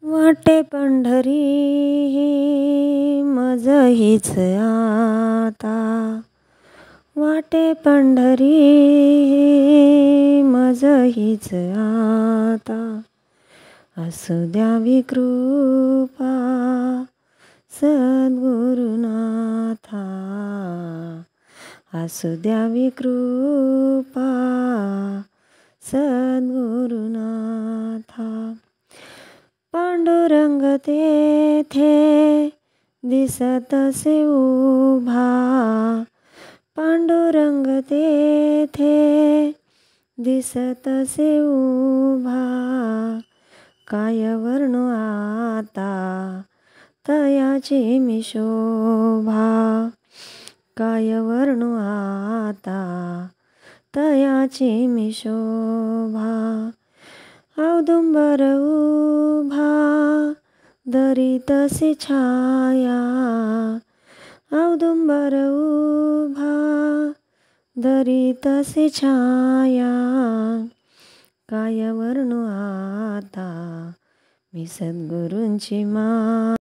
वाटे पंढरी मज हीच आता, वाटे पंढरी मज हीच आता, असू द्यावी कृपा सद्गुरुनाथा, असू द्यावी कृपा सद्गुरुनाथा. पांडुरंग तेथे दिसतसे उभा, पांडुरंग तेथे दिसतसे उभा, काय वर्णू आता तयाची मी शोभा, काय वर्णू आता तयाची मी शोभा. औदुंबर उभा धरितसे छाया, औदुंबर उभा धरितसे छाया, काय वर्णू आता मी सद्गुरूंची माया.